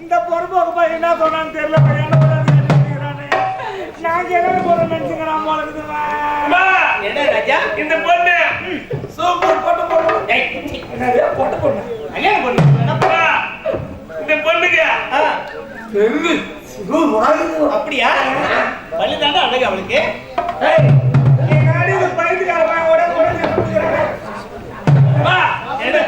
இந்த பொறுப்போக்கு போய் என்ன சொன்னான்னு தெரியல. நாங்க என்ன போற நினைச்சுக்கிறான் போல இருக்குதுவா. என்ன ராஜா இந்த பொண்ணு சூப்பர் போட்டு போடணும். என்னது போட்டு போடணும். கல்யாணம் பண்ணு. இந்த பொண்ணுக்கு அப்படியா? பள்ளிதாண்டா அழகு அவளுக்கு. என்ன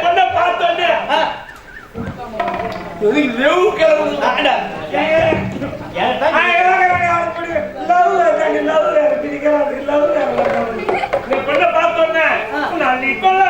பொண்ணை பார்த்தோன்னு நான் நீ கொல்ல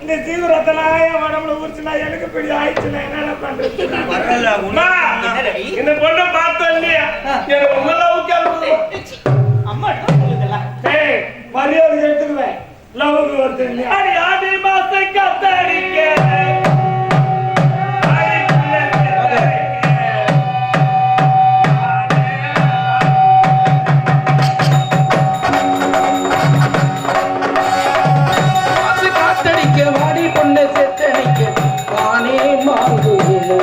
இந்த ஜீவரத்தனாய உடம்புல ஊர்ச்சுனா எனக்கு பெரிய ஆயிடுச்சுனா என்ன பண்றது? இந்த பொண்ணை பார்த்தோம் இல்லையா அம்மா மரியாதை எடுத்துக்குவேன். லவ்வுக்கு வருது ஆடி மாசை கத்தடிக்க வாடி பொண்ணு செத்தடிக்க வானே மாங்குயிலே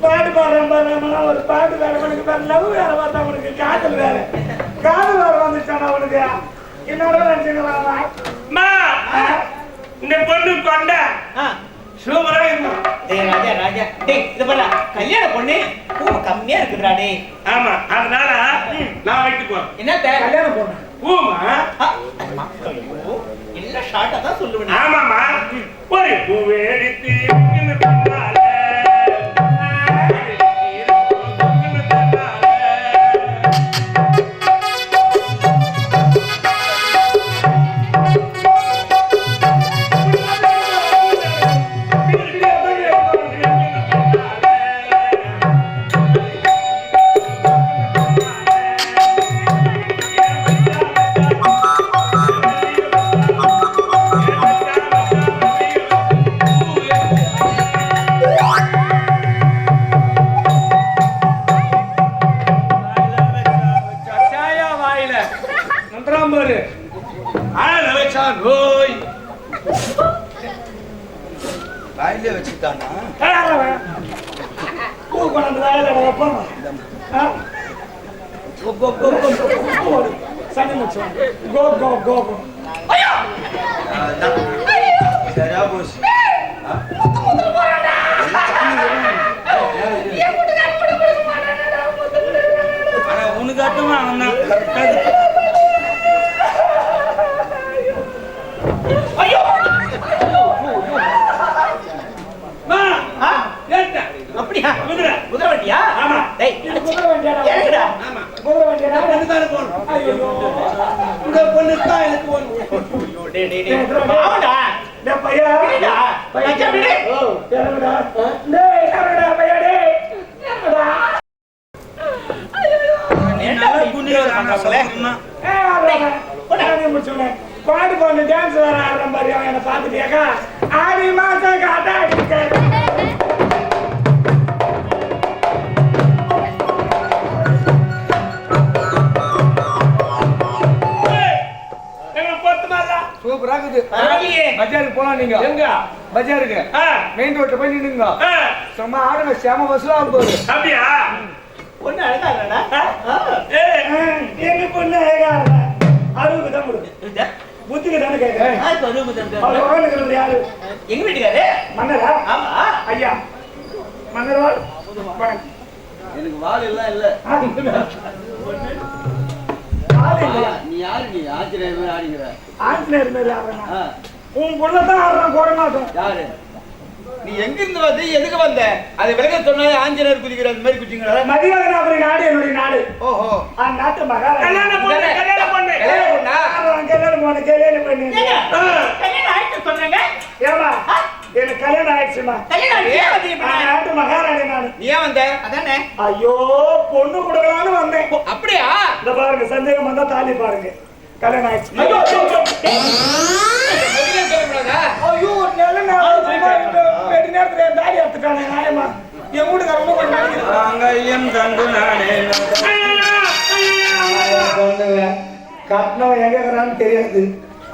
பாட்டு பாடுறேன் ஒரு பாட்டு வேற லவ் வேற பார்த்தா உனக்கு காதல் வேற வந்துச்சானா உனக்கு என்னோட நினைச்சுக்கலாம். இந்த பொண்ணு கொண்ட சூப்பரா இருக்கும். ராஜா ராஜா இது பண்ண கல்யாண பொண்ணு பூ கம்மியா இருக்குதுடா டேய். ஆமா அதனால நான் வைத்துக்குவேன். என்ன கல்யாணம் பொண்ணு பூமா இல்ல ஷார்ட்டா தான் சொல்லுவேன். ஆமாமா ஒரு பூவே எடுத்து நோய் வாயிலே வச்சுட்டானா பூ கொண்டு வாயில வைப்போம். சனி முச்சோம். கோ கோ கோ கோ. சரியா போச்சு. உனக்கு அர்த்தமா அவன் ஐயோ அப்படியா குதிரை குதிரை வண்டியா ஆமா டேய் இது குதிரை வண்டியாடா? ஏங்கடா ஆமா குதிரை வண்டியாடா? தானே போகணும். ஐயோ இந்த பொண்ணு தான் எனக்கு ஒன்று. டேய் டேய் டேய் பாவடா டேய் பையா விடுடா பையா விடு ஏறடா டேய் ஏறடா பையா டேய் ஏறடா என்ன குனியா பண்றாங்களே பாட்டு போன டான்ஸ் வேற ஆடுற மாதிரி அவன் என்ன பாத்துட்டியாக்கா ஆடி மாசம் காட்டா சூப்பரா இருக்குது. பரவாயில்லையே பஜாருக்கு போலாம் நீங்க. எங்க பஜாருக்கு மெயின் ரோட்ல போய் நின்னுங்க. சும்மா ஆடுங்க செம வசூலா போகுது. அப்படியா பொண்ணு அழகா இல்லடா எங்க பொண்ணு அறுபது தான் கொடுக்கு புத்திக்கு தானே கேட்க யாரு எங்க வீட்டுக்காரு மன்னரா ஆமா ஐயா மன்னர்வாள் எனக்கு வால் எல்லாம் இல்ல. நீ யாரு? நீ ஆஞ்சநேயர் மாதிரி ஆடிக்கிற. ஆஞ்சநேயர் மாதிரி ஆடுறா உன் பொண்ணதான் ஆடுறான் கோர மாட்டோம் யாரு? நீ எங்க இருந்து வந்து எதுக்கு வந்த? அது விலக சொன்னா ஆஞ்சநேயர் குதிக்கிற அந்த மாதிரி குதிங்களா? மதியாகனாபுரி நாடு என்னுடைய நாடு. ஓஹோ அந்த நாட்டு மகாராஜா கல்யாணம் பண்ணு கல்யாணம் பண்ணு கல்யாணம் ஆயிட்டு சொன்னாங்க ஏமா எனக்கு கல்யாணம் ஆயிடுச்சுமா கல்யாணம் ஆயிடுச்சு அந்த நாட்டு மகாராணி நாடு. நீ ஏன் வந்த? அதானே ஐயோ பொண்ணு கொடுக்கலான்னு வந்தேன். அப்படியா? இந்த பாருங்க சந்தேகம் வந்தா தாலி பாருங்க கல்யாணம் ஆயிடுச்சு. ஐயோ ஐயோ நல்ல வெடி நேரத்துல தாலி எடுத்துட்டானே நியாயமா என் வீட்டுக்காரங்க கொஞ்சம் நினைக்கிறேன் அங்கையும் தந்து நானே கட்டணம் எங்க இருக்கிறான்னு தெரியாது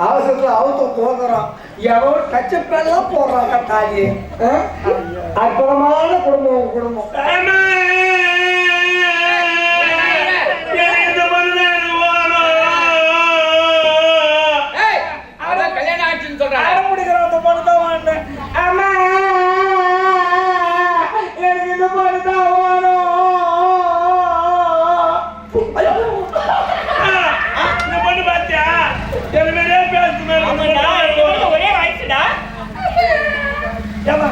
அவசரத்துல அவத்த தோக்குறான் எவ்வளோ டச்சப்பெல்லாம் போடுறாங்க தாலி. அற்புதமான குடும்பம் உங்க குடும்பம். கல்யாணம் ஆயிடுச்சுன்னு சொல்றாங்க. அடம் பிடிக்கிறோம் அந்த பொண்ணு தான் வாங்கினேன். அம்மா எனக்கு இந்த பொண்ணு தான் வேணும். இந்த பொண்ணு பாத்தியா என்ன மாதிரியே பேசுறேன். ஒரே வயசுடா ஏமா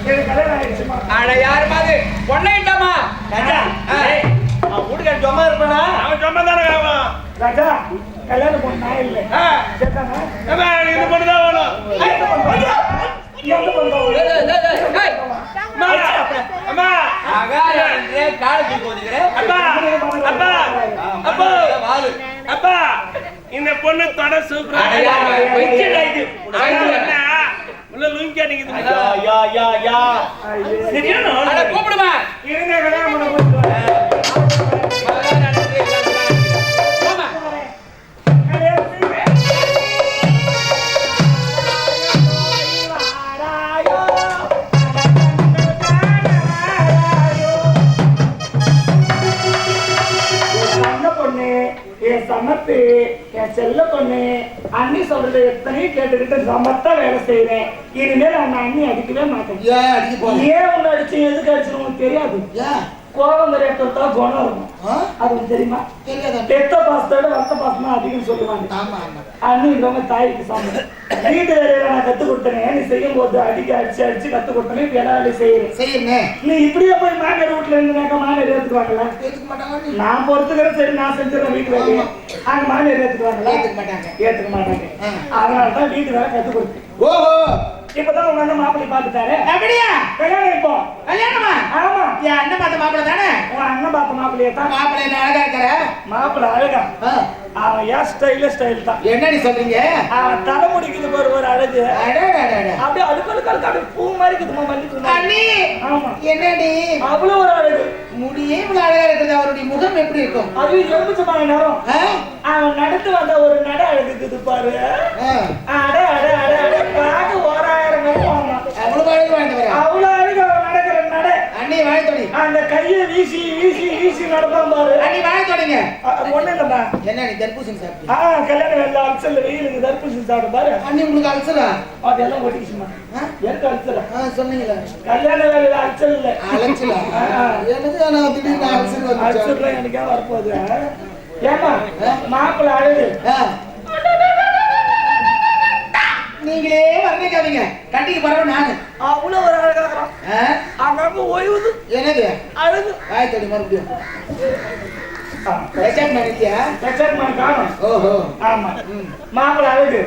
எனக்கு கல்யாணம் ஆயிடுச்சுமா. அட யாரு மாதிரி பொண்ணை இட்டாமா ராஜா அவன் வீட்டுக்கார சும்மா இருப்பானா அவன் சும்மா தானே ஆவான். ராஜா கல்யாணம் பொண்ணு நான் இல்லை கேட்டானா இந்த பொண்ணு தான் வேணும். எந்த பொண்ணு அம்மா அகாரே காலுக்கு போதிக்கிறே. அப்பா அப்பா அப்பா வாலு அப்பா இந்த பொண்ணு தொட சூப்பரா வெச்சிடாது. உள்ள லுங்கி அடிக்குது. யா யா யா சரியான அட கூப்பிடுமா இருங்க கல்யாணம் பண்ண போயிட்டு சமத்து என் செல்ல பொண்ணு அண்ணி சொல்றது எத்தனையும் கேட்டுக்கிட்டு சமத்தா வேலை செய்யறேன். இனிமேல் அந்த அண்ணி அடிக்கவே மாட்டேன். ஏன் உன்னை அடிச்சு எதுக்கு அடிச்சுன்னு உனக்கு தெரியாது. கோபம் ஏற்றத்தா குணம் இருக்கும். அது உனக்கு தெரியுமா? பெத்த பாசத்தோட ரத்த பாசம் தான் அதிகம் சொல்லுவாங்க. அண்ணின்றவங்க தாய்க்கு சாமி. வீட்டு வேலையில நான் கத்து கொடுத்தேன். நீ செய்யும் போது அடிக்க அடிச்சு அடிச்சு கத்து கொடுத்தனே வேலை செய்யறேன். நீ இப்படியே போய் மாமியார் வீட்டுல இருந்து மாமியார் ஏத்துக்குவாங்களா? நான் பொறுத்துக்கிறேன். சரி நான் செஞ்சிடறேன் வீட்டு வேலையை. அங்க மாமியார் ஏத்துக்குவாங்களா? ஏத்துக்க மாட்டாங்க. அதனாலதான் வீட்டு வேலை கத்து கொடுத்தேன். ஓஹோ இப்பதான் உங்க அண்ணன் மாப்பிள்ளை பார்த்துட்டாரு. அப்படியா? கல்யாணம் இப்போ. கல்யாணமா? ஆமா. என் அண்ணன் பார்த்த மாப்பிள்ளை தானே? உங்க அண்ணன் பார்த்த மாப்பிள்ளையே தான். மாப்பிள்ளை என்ன அழகா இருக்கிற? மாப்பிள்ளை அழகா. அவன் ஏன் ஸ்டைல் தான். என்னடி சொல்றீங்க? அவன் தலைமுடிக்குது ஒரு அழகு. அப்படியே அடுக்கடுக்கு பூ மாதிரி இருக்குதுமா மல்லிகை. அண்ணி. ஆமா. என்னடி? அவ்வளவு ஒரு அழகு. முடியே இவ்வளவு அழகா இருக்குது. அவருடைய முகம் எப்படி இருக்கும்? அது எலுமிச்சமான நேரம். அவன் நடத்து வந்த ஒரு நட அழகுது பாரு. அட அட அட அட பாக்க 1000 நேரம். அவ்வளவு அழகு வாழ்ந்தவர். அவ்வளவு அழகு நடக்கிற நட. அண்ணி வாழ்த்தோடி. அந்த கையை வீசி வீசி வீசி நடப்பான் பாரு. அண்ணி வாழ்த்தோடிங்க. ஒண்ணு இல்லம்மா. என்ன நீ தர்பூசணி சாப்பிட்டு? கல்யாணம் எல்லாம் அல்சல் வெயிலுக்கு தர்பூசணி சாப்பிட்டு பாரு. அண்ணி உங்களுக்கு அல்சலா? அதெல்லாம் ஒட்டிக்குச்சுமா. எனக்கு அல்சலா? சொன்னீங்களா? கல்யாண வேலையில அல்சல் இல்ல. அல்சலா? எனக்கு நான் திடீர்னு அல்சல் வந்து. அல்சல்லாம் எனக்கே வரப்போகுது. ஏமா மாப்பிள்ளை அழகு. நீங்களே வர்ணிக்காதீங்க. கட்டிக்கு பரவாயில்ல நானு. அவ்வளவு ஒரு அழகாகிறான். அங்க ஓய்வுது. என்னது? அழகு. ஆயிரத்தி மறுபடியும் மாப்பிள்ளை அழகு.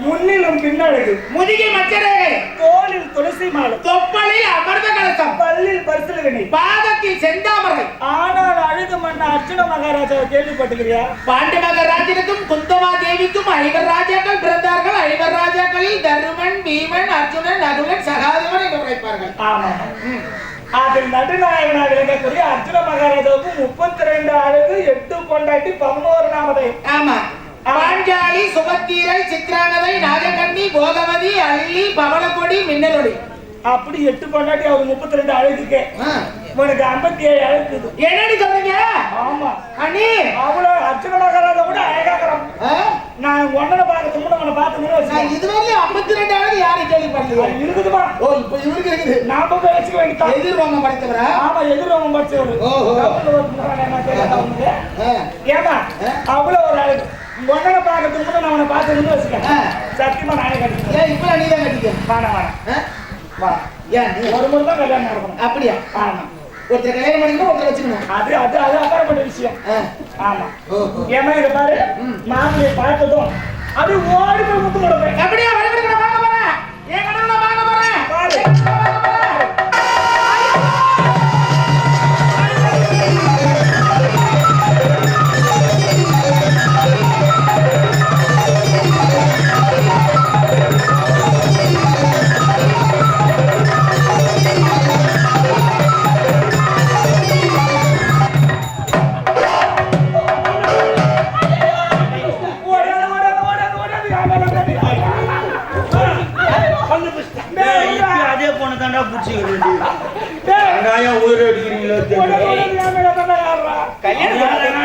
முன்னிலும் பின்னழகு. முதுகில் மச்சரேகை. தோளில் துளசி மாலை. தொப்பலில் அமர்ந்த கலசம். பல்லில் பரிசலகனி. பாதத்தில் செந்தாமரை. ஆனால் அழகு மன்ன அர்ஜுன மகாராஜாவை கேள்விப்பட்டுக்கிறியா? பாண்டி மகாராஜனுக்கும் குந்தமா தேவிக்கும் 5 ராஜாக்கள் பிறந்தார்கள். 5 ராஜாக்களில் தருமன், பீமன், அர்ஜுனன், நகுலன், சகாதேவன் என்று உரைப்பார்கள். ஆமா. அதில் நடுநாயகனாக விளங்கக்கூடிய அர்ஜுன மகாராஜாவுக்கு 32 அழகு, 8 பொண்டாட்டி, 11 நாமதை. ஆமா. பாஞ்சாலி, சுபத்திரை, சித்ராங்கதை, நாகக்கண்ணி, போகவதி, அள்ளி, பவளக்கொடி, மின்னலொடி. அப்படி 8 பொண்டாட்டி அவர் 32 அழகுக்கு. உனக்கு 57 அழகுது. என்னடி சொல்றீங்க? ஆமா அண்ணி. அவ்வளவு அர்ஜுன மகாராஜா கூட அழகாகிறான். நான் ஒன்னனை பார்க்கறதுக்கு முன்ன உன்னை பார்த்தேன். இதுவரையிலும் 52 அழகு யாரும் கேள்விப்படலையே. இருக்குதுமா? ஓ, இப்ப இவருக்கு இருக்குது. நான் போய் வச்சுக்க வேண்டியதான். எதிர்வாங்க படித்தவரா? ஆமா, எதிர்வாங்க படிச்சவரு. ஏமா அவ்வளவு ஒரு அழகு. ஒன்னனை பார்க்கறதுக்கு முன்ன நான் உன்னை பார்த்தேன்னு வச்சுக்க. சத்தியமா நானே கட்டிக்கிறேன். இப்ப நீ தான் கட்டிக்க. வேணாம் வா. ஏன் ஒரு முறை தான் கல்யாணம் நடக்கணும். அப்படியா? ஆமா. ஒருத்தர் கல்யாணம் பண்ணிக்கணும், ஒருத்தர் வச்சுக்கணும். அது அப்பாற்பட்ட விஷயம். ஆமா. ஏமா இதை பாரு, மாப்பிள்ளையை பார்த்ததும் அது ஓடி போய் முத்து கொடுப்பேன். அப்படியே வரவேற்கிற பார்க்க போறேன். என் கடவுளை பார்க்க போறேன். பாரு.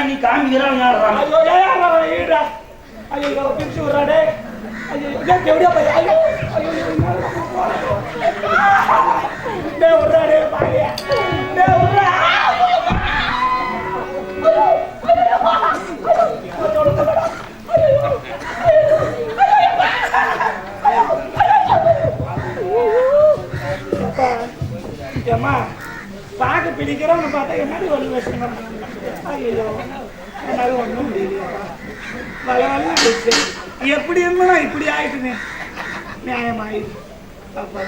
நீ காமிக்கிறான் ஏமா பார்க்க பிடிக்கிறவங்க பார்த்தா என்னடி ஒன்று வச்சுக்கணும். ஐயோ என்னால ஒன்றும் முடியலையே. எப்படி இருந்தா இப்படி ஆயிட்டுனே நியாயமாயிடுது. அப்பா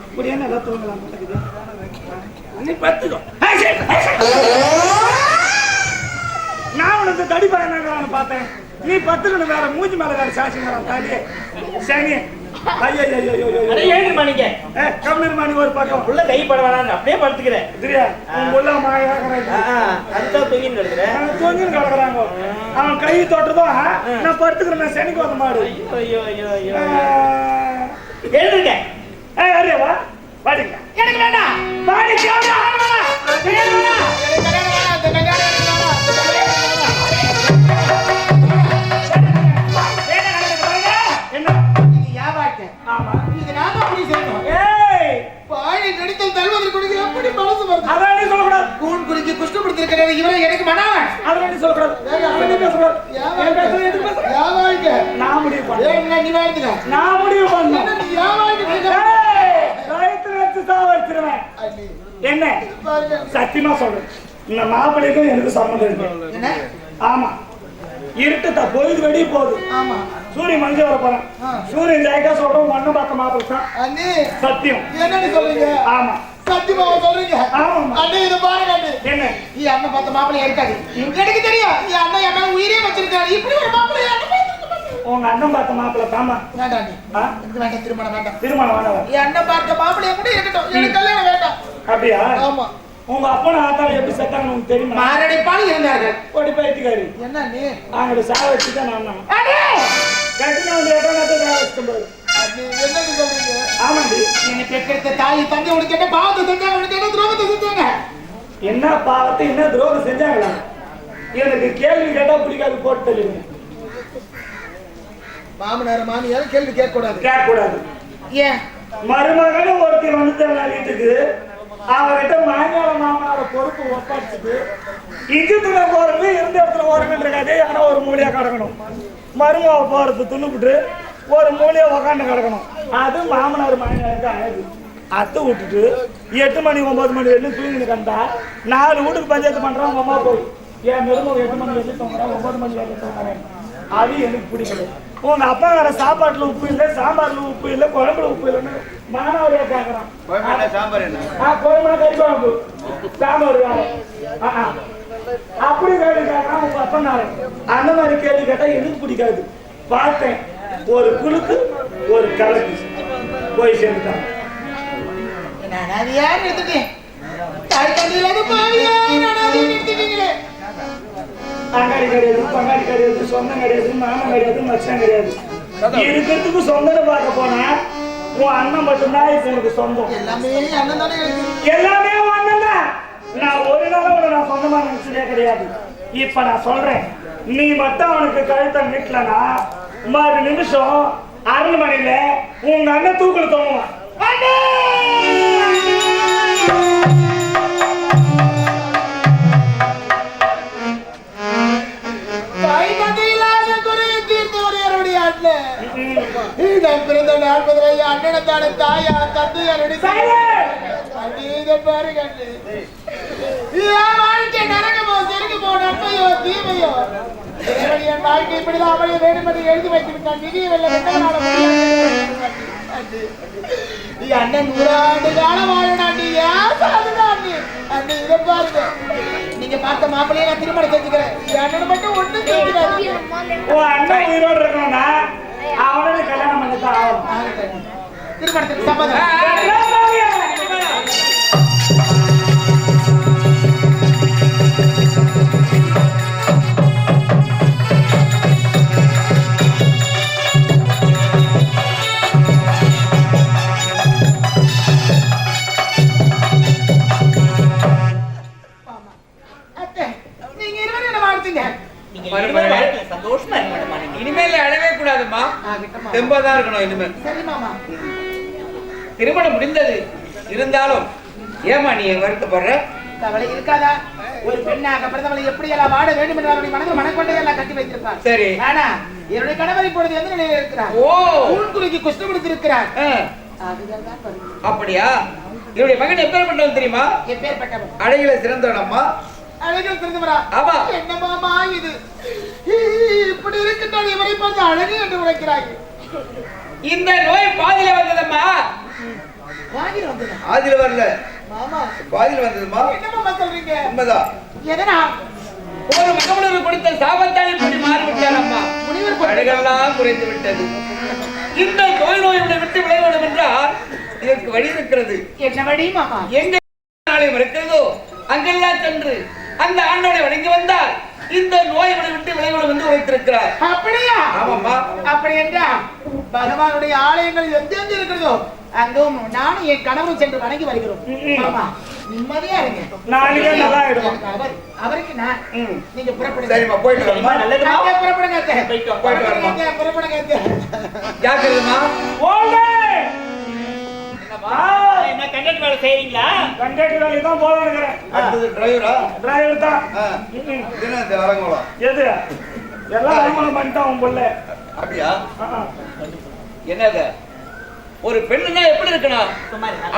இப்படியே நல்லா தூங்கலாம் மாட்டேங்குது. நீ பத்துக்கோ. நான் உனக்கு தடி பயணம் பார்த்தேன். நீ பத்துக்கணும். வேற மூஞ்சி மேல வேற சாட்சிங்கிறான் தாண்டி சரி. ஒரு பக்கம் உள்ள கை படவான அப்படியே படுத்துக்கிறேன். கிடக்குறாங்க. அவன் கை தொட்டதும் நான் படுத்துக்கிறேன். சனிக்கு வந்த மாடு எழுதுருக்கேன். பாடிங்க. எனக்கு வேண்டாம். இவரை எனக்கு மனவன். அதெல்லாம் சொல்லக்கூடாது. நான் முடிவு பண்ணேன். நீ வாழ்த்துக்க. நான் முடிவு பண்ணேன். என்ன சத்தியமா சொல்றேன். இந்த மாப்பிள்ளைக்கும் எனக்கு சம்மந்தம் இருக்கு. ஆமா, இருட்டு பொழுது வெடி போகுது. ஆமா, சூரியன் மஞ்சள் வர போறேன். சூரியன் ஜெயக்கா சொல்றோம் மண்ணு பார்த்த மாப்பிள்ளை தான். அண்ணி சத்தியம். என்னன்னு சொல்றீங்க? ஆமா சத்தியமா சொல்றீங்க? ஆமா. அண்ணி இத பாருங்க அண்ணி. என்ன? என் அண்ணன் பார்த்த மாப்பிள்ளை இருக்காது. எனக்கு தெரியும். என் அண்ணன் என் மேல உயிரே வச்சிருக்காரு. இப்படி ஒரு மாப்பிள்ளை அண்ணன் பார்த்திருக்க. உங்க அண்ணன் பார்த்த மாப்பிள்ளை தாமா. வேண்டாம் அண்ணி. எனக்கு வேண்டாம், திருமணம் வேண்டாம். திருமணம் வேண்டாம். என் அண்ணன் பார்த்த மாப்பிள்ளை கூட இருக்கட்டும். எனக்கு கல்யாணம் வேண்டாம். அப்படியா? ஆமா. உங்க அப்பா ஆத்தால எப்படி செத்தாங்க உங்களுக்கு தெரியுமா? மாரடைப்பால் இருந்தார்கள். கொடி பைத்தியக்காரி. என்ன நீ? அவங்கள சாவ வச்சுதான் நான் அண்ணே கட்டின வந்து எட்டாம் சாவ வச்சுட்டு அண்ணி என்னன்னு சொல்றீங்க? ஆமாண்டி. என்னை பெற்றெடுத்த தாய் தந்தை உனக்கு என்ன பாவத்தை செஞ்சாங்க, உனக்கு என்ன துரோகத்தை செஞ்சாங்க? என்ன பாவத்தை என்ன துரோகம் செஞ்சாங்களா? எனக்கு கேள்வி கேட்டா பிடிக்காது போட்டு தெரியுங்க. மாமனார் மாமியார் கேள்வி கேட்க கூடாது. கேட்க கூடாது. ஏன்? மருமகன் ஒருத்தி வந்துட்டாங்க வீட்டுக்கு. அவர்கிட்ட மாமியார மாமனார பொறுப்பு ஒப்பாச்சுட்டு இஞ்சி துணை போறது இருந்த இடத்துல ஓரமின்ற கதையை ஆனா ஒரு மூலையா கிடக்கணும். மருமக போறது துணுப்பிட்டு ஒரு மூலையா உக்காண்டு கிடக்கணும். அது மாமனார் மாமியாருக்கு அழகு. அத்தை விட்டுட்டு 8 மணி 9 மணி வரையும் தூங்கிட்டு கண்டா 4 வீட்டுக்கு பஞ்சாயத்து பண்றான் அம்மா போய் என் மருமக 8 மணி வரையும் தூங்குறான் 9 மணி வரையும் தூங்குறேன். அது எனக்கு பிடிக்கல. உங்க அப்பா வேற சாப்பாட்டுல உப்பு இல்லை, சாம்பார்ல உப்பு இல்லை, குழம்புல உப்பு இல்லைன்னு மாணவரையா கேட்கறான். சாம்பார் என்ன? கோயம்புல கறி குழம்பு சாம்பார் வேற அப்படி கேள்வி கேட்கறான் உங்க அப்பா. அந்த மாதிரி கேள்வி கேட்டா எனக்கு பிடிக்காது. பார்த்தேன் ஒரு குழுக்கு ஒரு கலக்கு போய் சேர்ந்துட்டான். நான் அது யார் எடுத்துட்டேன்? தாய் தந்தையில பாவியா நான் அதை நிறுத்திட்டீங்களே. அங்காடி கிடையாது, பங்காடி கிடையாது, சொந்தம் கிடையாது, மாமன் கிடையாது, மச்சான் கிடையாது. இருக்கிறதுக்கு சொந்தம் பார்க்க போனா உன் அண்ணன் மட்டும்தான் இப்ப உனக்கு சொந்தம். எல்லாமே அண்ணன் தானே இருக்கு. எல்லாமே அண்ணன் தான். நான் ஒரு நாள் உன நான் சொந்தமா நினைச்சதே கிடையாது. இப்ப நான் சொல்றேன், நீ மட்டும் அவனுக்கு கழுத்தை நீட்டலனா மறு நிமிஷம் அரண்மனையில உங்க அண்ணன் தூக்குல தோணுவான். பிறந்த நாள் முதலையா அண்ணனத்தான தாயா தந்தையாருடைய பாருங்க. வாழ்க்கை நரகமோ செருக்குமோ நன்மையோ தீமையோ என் வாழ்க்கை இப்படிதான் அமைய வேண்டும் என்று எழுதி வைத்திருக்கான். விதியை வெல்ல அண்ணன் 100 ஆண்டு காலம் வாழனாண்டி. அண்ணன் இதை பாருங்க. நீங்க பார்த்த மாப்பிள்ளைய நான் திருமணம் செஞ்சுக்கிறேன். என் அண்ணன் மட்டும் ஒண்ணு செஞ்சுக்கிறாரு. உன் அண்ணன் உயிரோடு இருக்கணும்னா அவனோட கல்யாணம் பண்ணித்தான் ஆகும். திருமணத்துக்கு சம்மதம். சந்தோஷமா இருக்க இனிமேல் அழவே கூடாதுமா, தெம்பாதான் இருக்கணும். இனிமேல் திருமணம் முடிந்தது இருந்தாலும் ஏமா நீ வருத்தப்படுற? கவலை இருக்காதா? ஒரு பெண்ணாக பிறந்தவளை எப்படி எல்லாம் வாட வேண்டும் என்று அவருடைய மனதில் மனக்கொண்டையை எல்லாம் கட்டி வைத்திருப்பார். சரி. ஆனா என்னுடைய கணவர் இப்பொழுது எந்த நிலையில் இருக்கிறார்? ஊன்குலுக்கி குஷ்டம் எடுத்திருக்கிறார். அப்படியா? என்னுடைய மகன் எப்பேற்பட்டவன் தெரியுமா? எப்பேற்பட்டவன்? அழகில சிறந்தவனம்மா. அழகில் சிறந்தவரா? ஆமா. என்னமாமா இது? இப்படி இருக்கின்றால் இவரை பார்த்து அழகு என்று உழைக்கிறாய். இந்த நோய் பாதியில வந்ததம்மா. பாதியில வந்ததா? ஆதியில வரல மாமா, பாதியில வந்ததுமா. என்னமாமா சொல்றீங்க? உண்மைதான். எதனா? ஒரு மகனுக்கு கொடுத்த சாபத்தால் இப்படி மாறிவிட்டார் அம்மா. முனிவர் அழகெல்லாம் குறைந்து விட்டது. இந்த நோய் விட்டு விளைய வேண்டும் என்றால் இதற்கு வழி இருக்கிறது. என்ன வழி மாமா? எங்க ஆலயம் இருக்கிறதோ அங்கெல்லாம் சென்று அந்த ஆண்டவனை வணங்கி வந்தால் இந்த நோய் விட்டு விளைவுகள் வந்து உழைத்திருக்கிறார். அப்படியா? ஆமாம்மா. அப்படி என்றா பகவானுடைய ஆலயங்கள் எந்த இருக்கிறதோ அங்கும் நானும் என் கணவரும் சென்று வணங்கி வருகிறோம். ஆமா, நிம்மதியா இருங்க. நாளைக்கே நல்லா ஆயிடும். அவருக்கு நான் நீங்க புறப்படுங்க. சரிம்மா, போயிட்டு வரமா. நல்லதுமா. புறப்படுங்க அத்தை. போயிட்டு வரமா. புறப்படுங்க அத்தை. ஜாக்கிரதைமா. ஓடே. என்ன கண்டக்டர் வேலை செய்றீங்களா? கண்டக்டர் வேலை தான் போறானுங்கறேன். அடுத்து டிரைவரா? டிரைவர் தான். என்ன இந்த அரங்கோலா? எது? எல்லாம் அவமானம் பண்ணிட்டான் உன் புள்ள. அப்படியா? என்னது? ஒரு பெண்ணுனா எப்படி இருக்கணும்?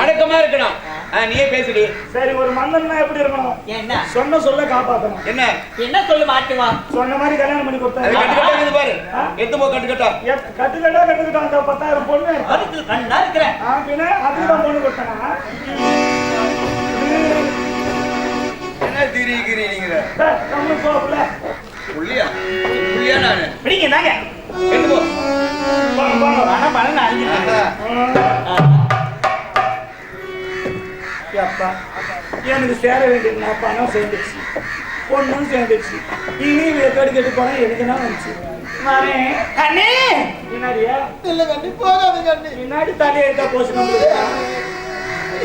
அடக்கமா இருக்கணும். நீயே பேசுடி. சரி, ஒரு மன்னன்னா எப்படி இருக்கணும்? என்ன சொன்ன சொல்ல காப்பாத்தணும். என்ன என்ன சொல்லு மாட்டுவான்? சொன்ன மாதிரி கல்யாணம் பண்ணி அது கொடுத்தா கட்டுக்கட்டா இருக்குது பாரு. எடுத்து போ கட்டுக்கட்டா. கட்டுக்கிட்டா அந்த 10,000 பொண்ணு அதுக்கு கண்ணா இருக்கிறேன். பின்ன அதுதான் பொண்ணு கொடுத்தனா? என்ன திரிகிரி நீங்க? நம்ம போகல புள்ளியா புள்ளியா நானு பிடிங்க நாங்க எடுத்து போ. பணம் பணம் அப்பா எனக்கு சேர வேண்டியது நான் பணம் சேர்ந்துச்சு, பொண்ணும் சேர்ந்துச்சு. இனி கட்டு கட்டு போனா எதுக்குன்னா வந்துச்சு. வரேன் அண்ணே. பின்னாடியா? இல்ல கண்ணு போகாது கண்ணு. பின்னாடி தலையை எடுத்தா போச்சு நம்மளுக்கு.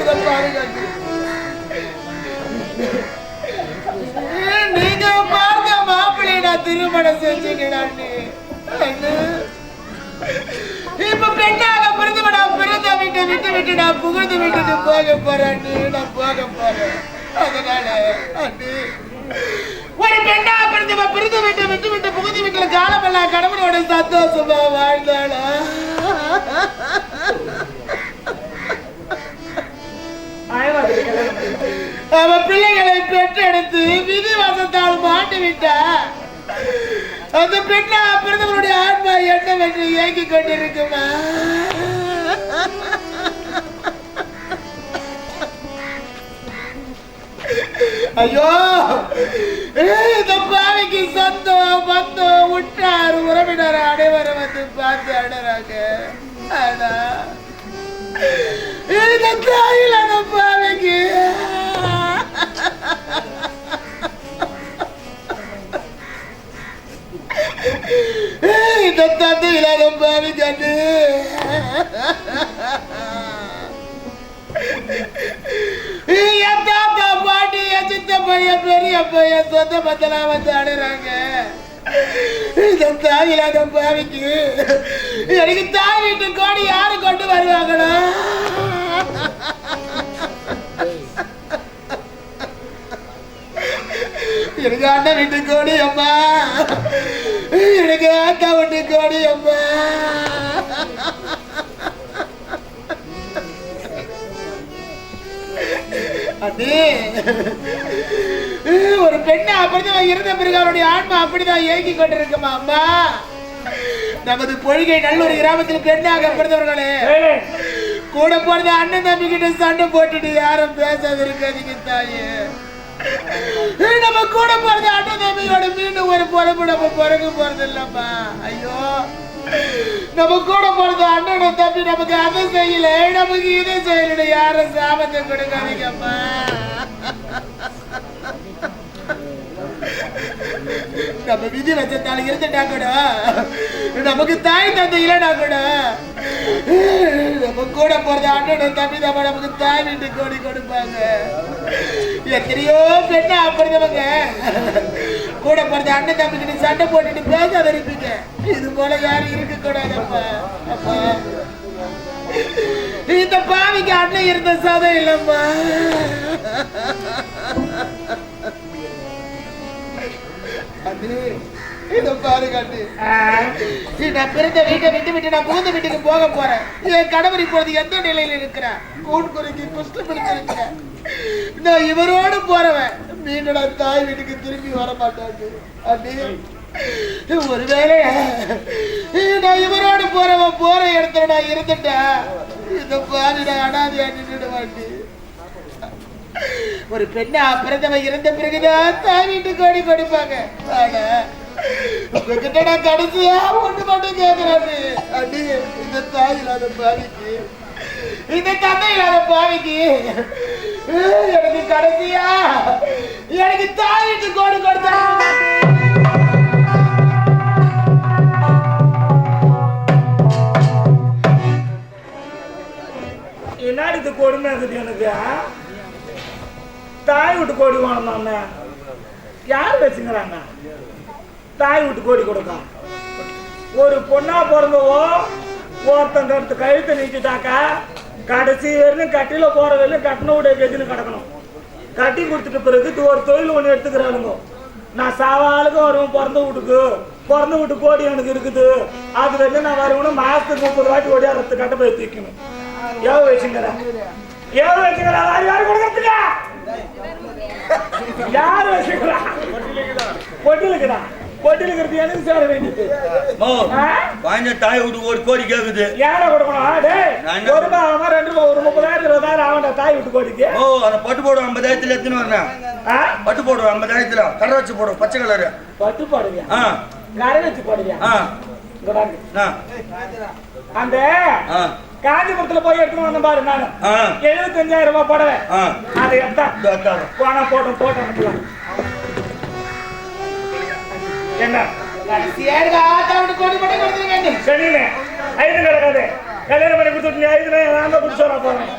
இதை பாரு கண்ணு. நீங்க பாருங்க மாப்பிள்ளை நான் திருமணம் செஞ்சுக்கிறான்னு. இப்ப பெண்ணாக பிறந்தவனா பிறந்த வீட்டை விட்டு விட்டு நான் புகுந்து விட்டுட்டு போக போறேன்னு நான் போக போறேன். அதனால அண்ணு ஒரு பெண்ணா பிறந்தவ பிறந்த வீட்டை விட்டு விட்டு புகுந்து வீட்டுல காலமெல்லாம் கடவுளோட சந்தோஷமா வாழ்ந்தாளா? அவ பிள்ளைகளை பெற்றெடுத்து விதி வசத்தால் மாட்டி விட்டா. அந்த பெண்ணா பிறந்தவருடைய ஆன்மா என்னவென்று ஏங்கிக் கொண்டிருக்குமா? ஐயோ, இந்த பாவிக்கு சொந்தம் பந்தம் உற்றார் உறவினர் அனைவரும் வந்து பார்த்து அடறாங்க. ஆனா இந்த தாயில் அந்த பாவிக்கு இந்த தந்தை இல்லாத பாவிக்காண்டு என் தாத்தா பாட்டி என் சித்த பையன் பெரிய பையன் சொந்த பத்தலாம் வந்து அடைறாங்க. இந்த தாய் இல்லாத பாவிக்கு எனக்கு தாய் வீட்டு கோடி யாரு கொண்டு வருவாங்களோ? எனக்கு அண்ணன் வீட்டு கோடி அம்மா, எனக்கு அக்கா வீட்டு கோடி அம்மா. அது ஒரு பெண்ணை அப்படிதான் இருந்த பிறகு அவருடைய ஆன்மா அப்படிதான் ஏங்கி கொண்டிருக்குமா அம்மா? நமது பொய்கை நல்லூர் கிராமத்தில் பெண்ணாக பிறந்தவர்களே கூட போறது அண்ணன் தம்பி கிட்ட சண்டை போட்டுட்டு யாரும் பேசாத இருக்காதீங்க தாயே. நம்ம கூட போறது அண்ணன் தம்பியோட மீண்டும் ஒரு பொறுப்பு நம்ம பிறகு போறது இல்லம்மா. ஐயோ, நம்ம கூட போறது அண்ணனோட தம்பி நமக்கு அதை செய்யல நமக்கு இதை செய்யல யாரும் சாபத்தை கொடுக்காதீங்கம்மா. நம்ம விதி வச்சத்தால இருந்துட்டா கூட நமக்கு தாய் தந்தை இல்லைனா கூட நம்ம கூட போறது அண்ணனோட தம்பி தான் நமக்கு தாய் வீட்டு கோடி கொடுப்பாங்க. எத்தனையோ பெண்ணா அப்படிதவங்க கூட போறது அண்ணன் தம்பி கிட்ட சண்டை போட்டுட்டு பேசாத இருப்பீங்க. இது போல யாரும் இருக்க கூடாதப்பா. அப்பா இந்த பாவிக்கு அண்ணன் இருந்த சதம் இல்லம்மா. இத பாரு கண்டு, நான் பிறந்த வீட்டை விட்டு விட்டு நான் புகுந்த வீட்டுக்கு போக போறேன். என் கணவர் இப்பொழுது எந்த நிலையில இருக்கிறேன்? கூண் குறைக்கு கஷ்டப்படுத்திருக்கிறேன். நான் இவரோடு போறவன் மீண்டும் தாய் வீட்டுக்கு திரும்பி வர மாட்டாங்க. அப்படி ஒருவேளை நான் இவரோடு போறவன் போற இடத்துல நான் இருந்துட்டேன். இந்த பாதி நான் அனாதையா நின்றுட மாட்டேன். ஒரு பெண்ணா பிறந்தவன் இருந்த பிறகுதான் தாய் வீட்டுக்கு கோடி கொடுப்பாங்க. ஆனா உங்ககிட்ட நான் கடைசியா ஒண்ணு மட்டும் கேட்கிறாரு. அடி, இந்த தாய் இல்லாத பாவிக்கு இந்த தந்தை இல்லாத பாவிக்கு எனக்கு கடைசியா எனக்கு தாய் வீட்டுக்கு கோடி கொடுத்தா. என்னடி இது கொடுமை இருக்குது எனக்கு? தாய் வீட்டு கோடி வேணும். யார் வச்சுக்கிறாங்க தாய் வீட்டு கோடி கொடுக்க? ஒரு பொண்ணா பிறந்தவோ ஒருத்தன் கருத்து கழுத்தை நீக்கிட்டாக்கா கடைசி வரையிலும் கட்டில போற வரையிலும் கட்டின விட கெஜின்னு கிடக்கணும். கட்டி கொடுத்துட்டு பிறகு ஒரு தொழில் ஒன்று எடுத்துக்கிறானுங்க. நான் சாவாளுக்கும் வருவேன் பிறந்த வீட்டு கோடி எனக்கு இருக்குது. அது வரையிலும் நான் வருவேன். மாசத்துக்கு 30 வாட்டி ஓடியாரத்து கட்ட போய் தூக்கணும். எவ்வளோ வச்சுங்கிறேன்? எவ்வளவு வச்சுக்கிறா யாரு கொடுக்கறதுக்கா யாரு வச்சுக்கிறா பொட்டிலுக்குதா பொட்டிலுக்கிறது எனக்கு சேர வேண்டியது தாய் விட்டு ஒரு கோடி கேக்குது யாரை கொடுக்கணும் ஒரு ரூபாய் 2 ரூபாய் ஒரு 30,000 20,000 ஆகண்டா தாய் விட்டு கோடிக்கு அந்த பட்டு போடுவோம் 50,000 எத்தனை வரேன் பட்டு போடுவோம் 50,000 கரை வச்சு போடுவோம் பச்சை கலரு பட்டு போடுவியா கரை வச்சு போடுவியா அந்த காஞ்சிபுரத்துல போய் எடுத்துன்னு வந்த பாரு நானு 75,000 ரூபாய் போடுவேன் அதை எடுத்தா போனா போட்டோம் என்ன சரிண்ணே 5 கிடக்காது கல்யாணம் பண்ணி கொடுத்துட்டு 5 நான் குடிச்சோரா போறேன்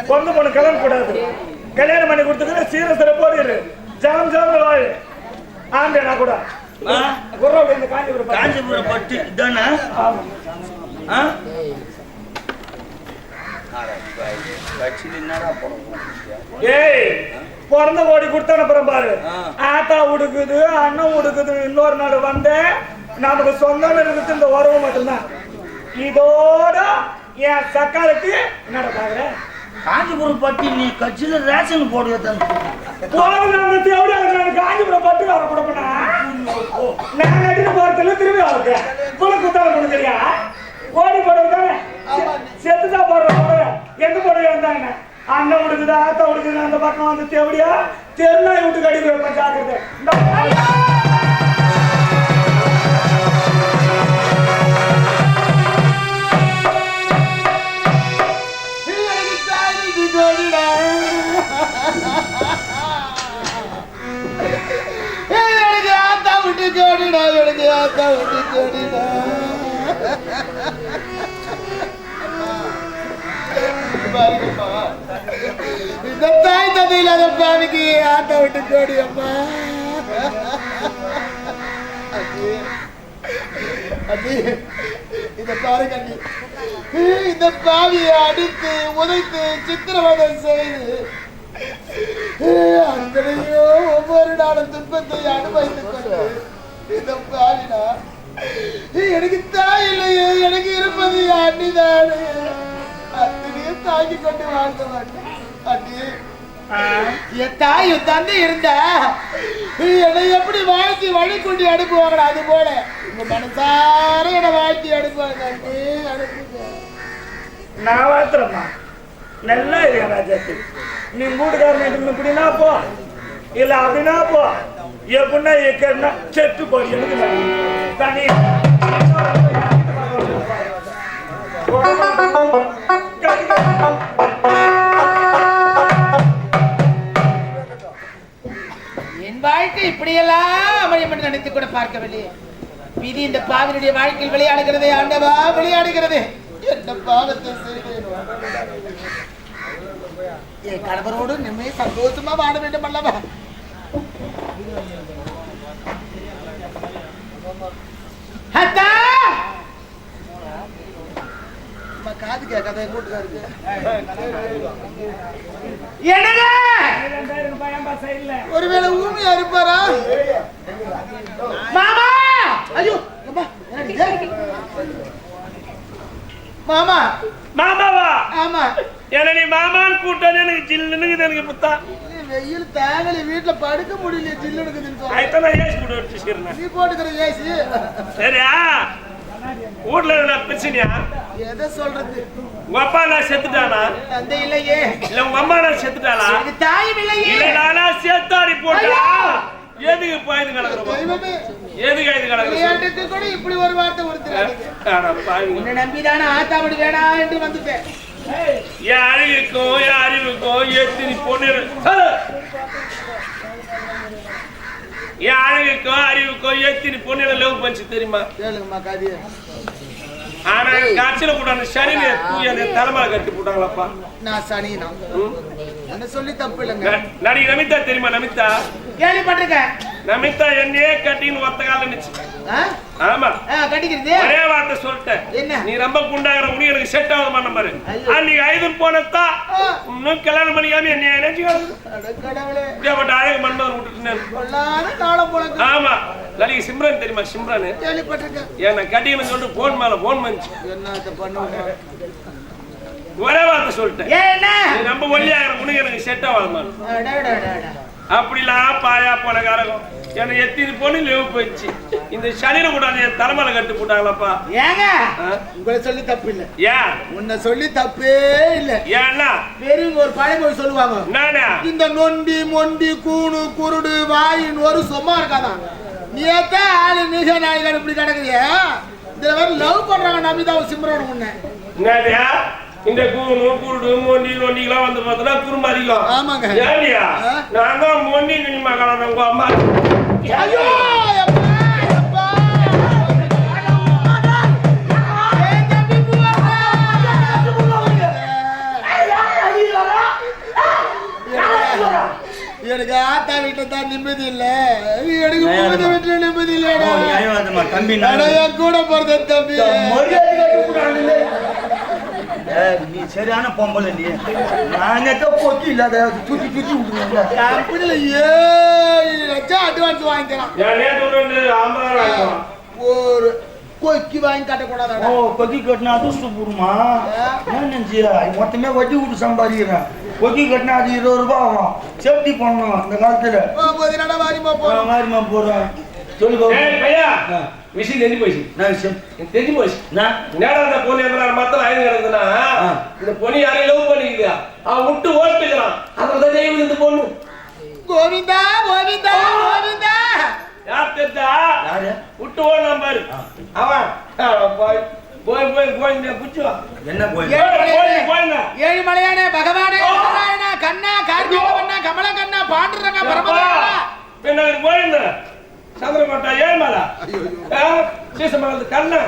பொண்ணு பொண்ணு கிளம்ப கூடாது கல்யாணம் பண்ணி கொடுத்துட்டு சீர சிற போடுது ஜலம் ஜலம் வாழு ஆம்பேனா கூட குர்ரோட இந்த காஞ்சிபுரம் பட்டு இதானே பிறந்த கோடி கொடுத்தானப்புறம் பாரு ஆத்தா உடுக்குது அண்ணன் உடுக்குது இன்னொரு நாள் வந்து நமக்கு சொந்தம் இருக்குது இந்த உறவு மட்டும்தான் இதோட என் சக்காலுக்கு என்னடா பாக்குற காஞ்சிபுரம் பட்டி நீ கட்சியில ரேஷன் போடுவது காஞ்சிபுரம் பட்டு வர கொடுப்பா நான் நடிட்டு போறதுல திரும்பி அவருக்கு குத்தால கொடுக்குறியா கோடி போடுறது செத்துதான் போடுற எங்க போடுறது இருந்தாங்க அண்ணன் உடுக்குது ஆத்தா உடுக்குது அந்த பக்கம் வந்து தேவடியா தெருநாய் விட்டு கடி வைப்பேன் ஜாக்கிரதை ஆத்தா விட்டு ஜோடிடா எனக்கு ஆத்தா விட்டு ஜோடிடா இந்த தாய் தந்தை இல்லாத பாவிக்கு ஆட்டை விட்டு ஜோடி அம்மா இத பாருங்க இந்த பாவியை அடித்து உதைத்து சித்திரவதை செய்து அங்கனையோ ஒவ்வொரு நாளும் துன்பத்தை அனுபவித்துக் கொண்டு இந்த பாவினா எனக்கு தாய் இல்லையே எனக்கு இருப்பது அண்ணிதானே அத்தனையே தாங்கி கொண்டு வாழ்ந்த மாட்டேன் அண்ணி என் தாய் தந்தை இருந்தா என்னை எப்படி வாழ்த்தி வழி கொண்டு அனுப்புவாங்களா அது போல உங்க மனசார என்னை வாழ்த்தி அனுப்புவாங்க அண்ணி அனுப்புங்க நான் வாழ்த்துறேம்மா நல்லா இருக்கேன் ராஜாத்தி நீ மூட்டுக்காரன் இப்படின்னா போ இல்ல அப்படின்னா போ எப்படின்னா எக்கன்னா செத்து போய் எனக்கு தனி என் வாழ்க்கை இப்படியெல்லாம் அமையும் என்று நினைத்து கூட பார்க்கவில்லை. விதி இந்த பாவினுடைய வாழ்க்கையில் விளையாடுகிறதே ஆண்டவா விளையாடுகிறது. என்ன பாவத்தை செய்தேன். என் கணவரோடு நிம்மதி சந்தோஷமா வாழ வேண்டும் அல்லவா? அத்தா காது கேட்காத கூட்டுக்காருக்கு ஒருவேளை ஊமியா இருப்பாரா மாமா? ஐயோ மாமா மாமாவா? ஆமா. என்ன நீ மாமான்னு கூட்டாது எனக்கு ஜில்லுன்னு எனக்கு புத்தா வெயில் தாங்கல வீட்டுல படுக்க முடியல ஜில்லுன்னு நீ போட்டுக்கிற ஏசி சரியா? ஊர்ல பிரச்சனையா? எதை சொல்றது? உங்க அப்பா நான் செத்துட்டானா? தந்தை இல்லையே. இல்ல உங்க அம்மா நான் செத்துட்டாளா? தாயும் இல்லையே. இல்ல நானா செத்தாடி போட்டா எதுக்கு பாய்ந்து கிடக்குறோம்? எதுக்கு இது கிடக்குறோம்? விளையாட்டுக்கு கூட இப்படி ஒரு வார்த்தை கொடுத்துறாங்க. உன்னை நம்பிதானே ஆத்தாமடி வேணா என்று வந்துட்டேன். என் அறிவுக்கும் எத்தனை பொண்ணு என் அறிவுக்கும் எத்தனை பொண்ணு லவ் பண்ணி தெரியுமா? கேளுங்கம்மா காதிய. ஆனா காய்ச்சல கூட சனியை தூய தலைமையில கட்டி போட்டாங்களப்பா. நான் சனினா என்ன சொல்லி தப்பு இல்லைங்க. நடிகை நமிதா தெரியுமா? நமிதா கேள்விப்பட்டிருக்கேன். நமிதா என்னையே கட்டின்னு ஒத்த கால நினைச்சு. ஆமா கட்டிக்கிறது ஒரே வார்த்தை சொல்லிட்டேன். என்ன நீ ரொம்ப குண்டாகிற உனக்கு எனக்கு செட் ஆகுது பண்ண பாரு. அன்னைக்கு 5 போனதா இன்னும் கல்யாணம் பண்ணிக்காம என்ன நினைச்சுக்கிட்டு அழகு மன்மதன் விட்டுட்டு. ஆமா நடிகை சிம்ரன் தெரியுமா? சிம்ரன் கேள்விப்பட்டிருக்கேன். என்ன கட்டின்னு சொல்லிட்டு போன் மேல போன் பண்ணிச்சு. என்ன பண்ணுவோம் ஒரே வார்த்தை சொல்லிட்டேன். ஏன்னா நீ நம்ம ஒல்லியாகிற உனக்கு எனக்கு செட் ஆகாதுமா. அப்படிலாம் பாயா போன காரகம் என்னை எத்தினு பொண்ணு லீவு போயிடுச்சு. இந்த சனியில கூட என் தலைமையில கட்டு போட்டாங்களாப்பா. ஏங்க உங்களை சொல்லி தப்பு இல்ல. ஏன் உன்னை சொல்லி தப்பே இல்ல. ஏன்னா பெரியவங்க ஒரு பழமொழி சொல்லுவாங்க, நானே இந்த நொண்டி மொண்டி கூணு குருடு வாயின் ஒரு சும்மா இருக்காதான். நீ ஏத்தான் ஆளு நிஜ நாயகன் இப்படி கிடக்குறிய. இதுல வேற லவ் பண்றாங்க நம்பிதா சிம்ரன் முன்ன. என்னடியா இந்த கூணு குருடு மொண்டி நொண்டிலாம் வந்து பார்த்தா குறும்பு அதிகம். ஆமாங்க. ஏடியா நான் தான் மொண்டி நினிமா கலந்த உங்க அம்மா. ஐயோ எனக்கு ஆத்தா வீட்டுல தான் நிம்மதி இல்ல, எனக்கு மூத்த வீட்டுல நிம்மதி இல்ல. தம்பி என் கூட போறது தம்பி. நீ சரியான பொம்பளை நீ. நாங்க பொக்கி இல்லாத சுத்தி சுத்தி விட்டுருங்க. அப்படில 7 லட்சம் அட்வான்ஸ் வாங்கிக்கலாம். ஒரு கொக்கி வாங்கி கட்டக்கூடாது. ஓ கொக்கி கட்டினா அதிர்ஷ்டம் போடுமா? என்ன நினைச்சு மொத்தமே வட்டி விட்டு சம்பாதிக்கிறேன். கொக்கி கட்டினா அது 20 ரூபாய் ஆகும். சேஃப்டி பண்ணணும் இந்த காலத்துல. மாதிரிமா போறேன். சொல்லு விஷயம் தெரிஞ்சு போயிடுச்சு. நான் விஷயம் தெரிஞ்சு போயிடுச்சு. நேரம் அந்த பொண்ணு எவ்வளவு மத்தம் ஆயுதம் கிடக்குதுன்னா இந்த பொண்ணு யாரையும் லவ் பண்ணிக்குதா அவன் விட்டு ஓட்டுக்கிறான். அதான் தெய்வம் இந்த பொண்ணு. கோவிந்தா கோவிந்தா கோவிந்தா யார் தெரிஞ்சா யாரு விட்டு ஓடலாம் பாரு. அவன் போய் போய் போய் கோயிந்த புச்சுவா. என்ன கோயிந்த ஏழுமலையானே பகவானே நாராயணா கண்ணா கார்த்திகவண்ணா கமலகண்ணா பாண்டுரங்கா பரமதேவா பின்ன கோயிந்த சந்திரமட்டா ஏழுமலை சீசமலை கண்ணா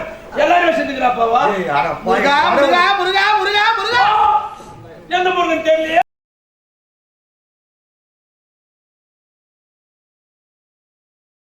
எல்லாரும் செஞ்சுக்கிறாப்பாவா. முருகா முருகா முருகா முருகா முருகா எந்த முருகன் தெரியலையே.